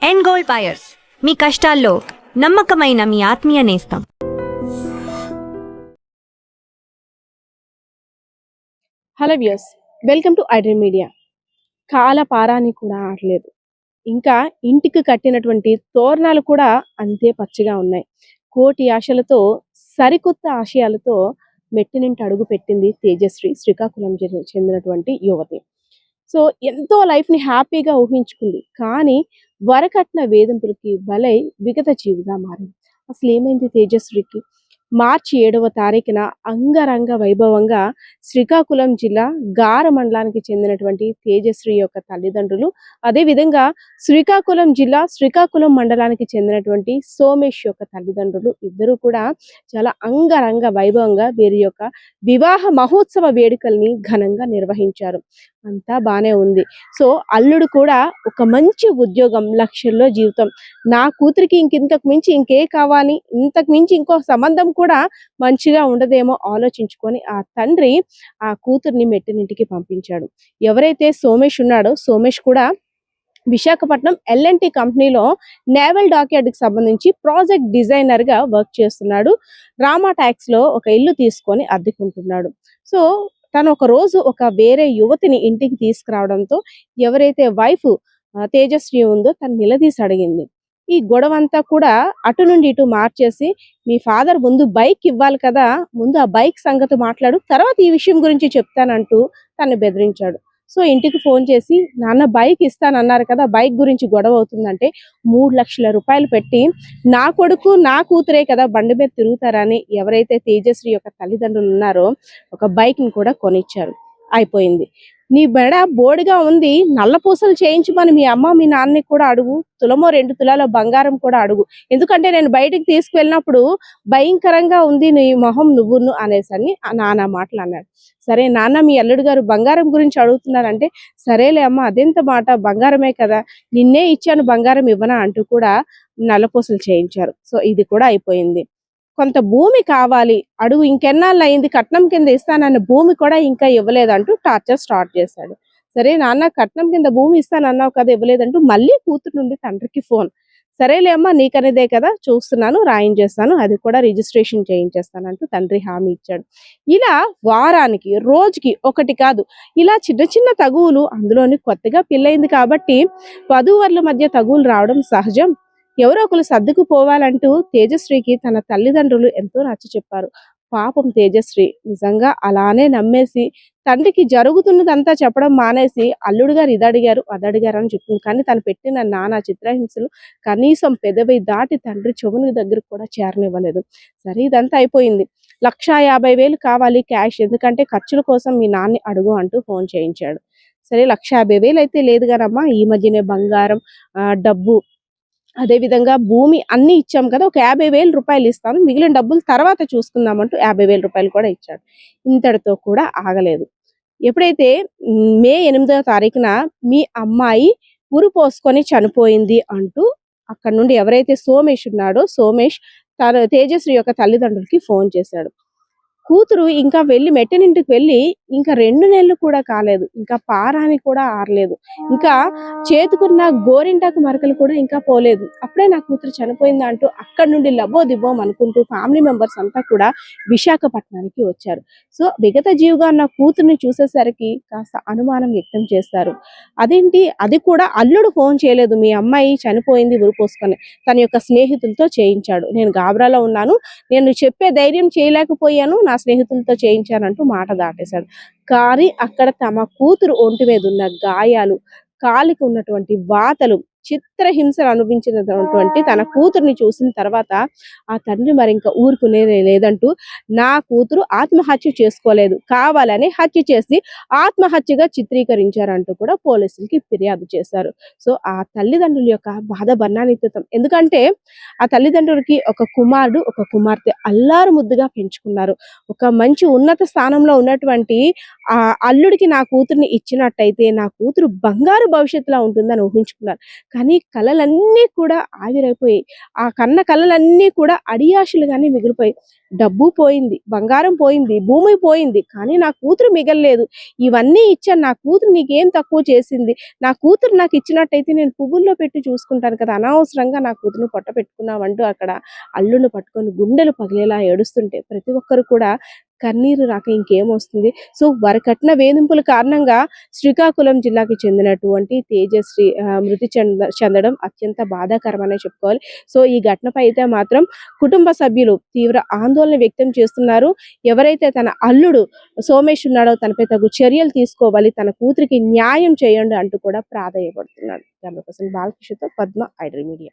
End gold buyers, మీ కష్టాల్లో నమ్మకమైన మీ ఆత్మీయ నేస్తం. Hello views, welcome to iDream media. కాల పారాని కూడా ఆడలేదు. ఇంకా ఇంటికి కట్టినటువంటి తోరణాలు కూడా అంతే పచ్చిగా ఉన్నాయి. కోటి ఆశలతో, సరికొత్త ఆశయాలతో మెట్టినింటి అడుగు పెట్టింది తేజశ్రీ, శ్రీకాకుళం చెందినటువంటి యువతి. సో ఎంతో లైఫ్ని హ్యాపీగా ఊహించుకుంది. కానీ వరకట్న వేధింపులకి బలై విగత జీవిగా మారింది. అసలు ఏమైంది తేజశ్రీకి? మార్చి 7వ తారీఖున అంగరంగ వైభవంగా శ్రీకాకుళం జిల్లా గార మండలానికి చెందినటువంటి తేజశ్రీ యొక్క తల్లిదండ్రులు, అదేవిధంగా శ్రీకాకుళం జిల్లా శ్రీకాకుళం మండలానికి చెందినటువంటి సోమేష్ యొక్క తల్లిదండ్రులు ఇద్దరు కూడా చాలా అంగరంగ వైభవంగా వీరి యొక్క వివాహ మహోత్సవ వేడుకల్ని ఘనంగా నిర్వహించారు. అంతా బానే ఉంది. సో అల్లుడు కూడా ఒక మంచి ఉద్యోగం, లక్షల్లో జీవితం, నా కూతురికి ఇంతకు మించి ఇంకే కావాలి, ఇంతకు మించి ఇంకో సంబంధం కూడా మంచిగా ఉండదేమో ఆలోచించుకొని ఆ తండ్రి ఆ కూతుర్ని మెట్టినింటికి పంపించాడు. ఎవరైతే సోమేష్ ఉన్నాడో, సోమేష్ కూడా విశాఖపట్నం L&T కంపెనీలో నేవల్ డాక్యార్డ్కి సంబంధించి ప్రాజెక్ట్ డిజైనర్గా వర్క్ చేస్తున్నాడు. రామా ట్యాక్స్లో ఒక ఇల్లు తీసుకొని అద్దెకుంటున్నాడు. సో తను ఒక రోజు ఒక వేరే యువతిని ఇంటికి తీసుకురావడంతో ఎవరైతే వైఫ్ తేజస్వి ఉందో తను నిలదీసి అడిగింది. ఈ గొడవ అంతా కూడా అటు నుండి ఇటు మార్చేసి, మీ ఫాదర్ ముందు బైక్ ఇవ్వాలి కదా, ముందు ఆ బైక్ సంగతి మాట్లాడు, తర్వాత ఈ విషయం గురించి చెప్తానంటూ తను బెదిరించాడు. సో ఇంటికి ఫోన్ చేసి, నాన్న బైక్ ఇస్తానన్నారు కదా, బైక్ గురించి గొడవ అవుతుందంటే 3 లక్షల రూపాయలు పెట్టి, నా కొడుకు నా కూతురే కదా బండి మీద తిరుగుతారని ఎవరైతే తేజశ్రీ యొక్క తల్లిదండ్రులు ఉన్నారో ఒక బైక్ని కూడా కొనిచ్చారు. అయిపోయింది. నీ బెడ బోడిగా ఉంది, నల్ల పూసలు చేయించమని మీ అమ్మ మీ నాన్నని కూడా అడుగు, తులమో 2 తులాల బంగారం కూడా అడుగు, ఎందుకంటే నేను బయటికి తీసుకువెళ్ళినప్పుడు భయంకరంగా ఉంది నీ మొహం నువ్వును అనేసని నాన్న మాటలు అన్నాడు. సరే నాన్న, మీ అల్లుడు గారు బంగారం గురించి అడుగుతున్నారంటే, సరేలే అమ్మ, అదెంత మాట, బంగారమే కదా, నిన్నే ఇచ్చాను, బంగారం ఇవ్వనా అంటూ కూడా నల్లపూసలు చేయించారు. సో ఇది కూడా అయిపోయింది. కొంత భూమి కావాలి అడుగు, ఇంకెన్నాళ్ళు అయింది, కట్నం కింద ఇస్తానన్న భూమి కూడా ఇంకా ఇవ్వలేదంటూ టార్చర్ స్టార్ట్ చేశాడు. సరే నాన్న, కట్నం కింద భూమి ఇస్తానన్నావు కదా, ఇవ్వలేదంటూ మళ్ళీ కూతురు నుండి తండ్రికి ఫోన్. సరేలే అమ్మ, నీకనేదే కదా, చూస్తున్నాను, రాయించేస్తాను, అది కూడా రిజిస్ట్రేషన్ చేయించేస్తానంటూ తండ్రి హామీ ఇచ్చాడు. ఇలా వారానికి, రోజుకి ఒకటి కాదు, ఇలా చిన్న చిన్న తగువులు, అందులోని కొత్తగా పెళ్ళయింది కాబట్టి వధూవరుల మధ్య తగువులు రావడం సహజం. ఎవరో ఒకరు సర్దుకుపోవాలంటూ తేజశ్రీకి తన తల్లిదండ్రులు ఎంతో నచ్చ చెప్పారు. పాపం తేజశ్రీ నిజంగా అలానే నమ్మేసి తండ్రికి జరుగుతున్నదంతా చెప్పడం మానేసి, అల్లుడు గారు ఇది అడిగారు, అది అడిగారు అని చెప్తుంది. కానీ తను పెట్టిన నానా చిత్రహింసలు కనీసం పెదవి దాటి తండ్రి చెవుని దగ్గరకు కూడా చేరనివ్వలేదు. సరే ఇదంతా అయిపోయింది. 1,50,000 కావాలి క్యాష్, ఎందుకంటే ఖర్చుల కోసం మీ నాన్ని అడుగు అంటూ ఫోన్ చేయించాడు. సరే 1,50,000 అయితే లేదు కానమ్మా, ఈ మధ్యనే బంగారం, డబ్బు, అదేవిధంగా భూమి అన్నీ ఇచ్చాం కదా, ఒక 50,000 రూపాయలు ఇస్తాను, మిగిలిన డబ్బులు తర్వాత చూసుకుందామంటూ 50,000 రూపాయలు కూడా ఇచ్చాడు. ఇంతటితో కూడా ఆగలేదు. ఎప్పుడైతే మే 8వ తారీఖున మీ అమ్మాయి ఉరి పోసుకొని చనిపోయింది అంటూ అక్కడ నుండి ఎవరైతే సోమేష్ ఉన్నాడో, సోమేష్ తన తేజశ్రీ యొక్క తల్లిదండ్రులకి ఫోన్ చేశాడు. కూతురు ఇంకా వెళ్ళి మెట్టినింటికి వెళ్ళి ఇంకా 2 నెలలు కూడా కాలేదు, ఇంకా పారాని కూడా ఆరలేదు, ఇంకా చేతుకున్న గోరింటాకు మరకలు కూడా ఇంకా పోలేదు, అప్పుడే నా కూతురు చనిపోయిందా అంటూ అక్కడి నుండి లబో దిబ్బోం అనుకుంటూ ఫ్యామిలీ మెంబర్స్ అంతా కూడా విశాఖపట్నానికి వచ్చారు. సో విగత జీవిగా ఉన్న కూతుర్ని చూసేసరికి కాస్త అనుమానం వ్యక్తం చేస్తారు. అదేంటి, అది కూడా అల్లుడు ఫోన్ చేయలేదు, మీ అమ్మాయి చనిపోయింది ఉరి పోసుకొని, తన యొక్క స్నేహితులతో చేయించాడు, నేను గాబరాలో ఉన్నాను, నేను చెప్పే ధైర్యం చేయలేకపోయాను, నా స్నేహితులతో చేయించానంటూ మాట దాటేశాడు. కానీ అక్కడ తమ కూతురు ఒంటి మీద ఉన్న గాయాలు, కాలికి ఉన్నటువంటి వాతలు, చిత్రహింసలు అనుభవించినటువంటి తన కూతుర్ని చూసిన తర్వాత ఆ తండ్రి మరి ఇంకా ఊరుకునేదే లేదంటూ, నా కూతురు ఆత్మహత్య చేసుకోలేదు, కావాలని హత్య చేసి ఆత్మహత్యగా చిత్రీకరించారంటూ కూడా పోలీసులకి ఫిర్యాదు చేశారు. సో ఆ తల్లిదండ్రుల యొక్క బాధ బర్ణాతీతం. ఎందుకంటే ఆ తల్లిదండ్రులకి ఒక కుమారుడు, ఒక కుమార్తె అల్లారు ముద్దుగా పెంచుకున్నారు. ఒక మంచి ఉన్నత స్థానంలో ఉన్నటువంటి ఆ అల్లుడికి నా కూతుర్ని ఇచ్చినట్టయితే నా కూతురు బంగారు భవిష్యత్తులో ఉంటుందని ఊహించుకున్నారు. కానీ కలలన్నీ కూడా ఆవిరైపోయాయి. ఆ కన్న కలలన్నీ కూడా అడియాశలుగానే మిగిలిపోయాయి. డబ్బు పోయింది, బంగారం పోయింది, భూమి పోయింది, కానీ నా కూతురు మిగలలేదు. ఇవన్నీ ఇచ్చాను, నా కూతురు నీకేం తక్కువ చేసింది? నా కూతురు నాకు ఇచ్చినట్టయితే నేను పువ్వుల్లో పెట్టి చూసుకుంటాను కదా, అనవసరంగా నా కూతురుని పొట్ట పెట్టుకున్నావంటూ అక్కడ అల్లుని పట్టుకొని గుండెలు పగిలేలా ఏడుస్తుంటే ప్రతి ఒక్కరు కూడా కన్నీరు రాక ఇంకేమొస్తుంది. సో వారి కఠిన వేధింపుల కారణంగా శ్రీకాకుళం జిల్లాకి చెందినటువంటి తేజశ్రీ మృతి చెందడం అత్యంత బాధాకరమనే చెప్పుకోవాలి. సో ఈ ఘటనపై అయితే మాత్రం కుటుంబ సభ్యులు తీవ్ర ఆందోళన వ్యక్తం చేస్తున్నారు. ఎవరైతే తన అల్లుడు సోమేష్ ఉన్నాడో తనపై తగు చర్యలు తీసుకోవాలి, తన కూతురికి న్యాయం చేయండి అంటూ కూడా ప్రాధేయపడుతున్నాడు. కెమెరా పర్సన్ బాలకృష్ణతో పద్మ, ఐడ్రీ మీడియా.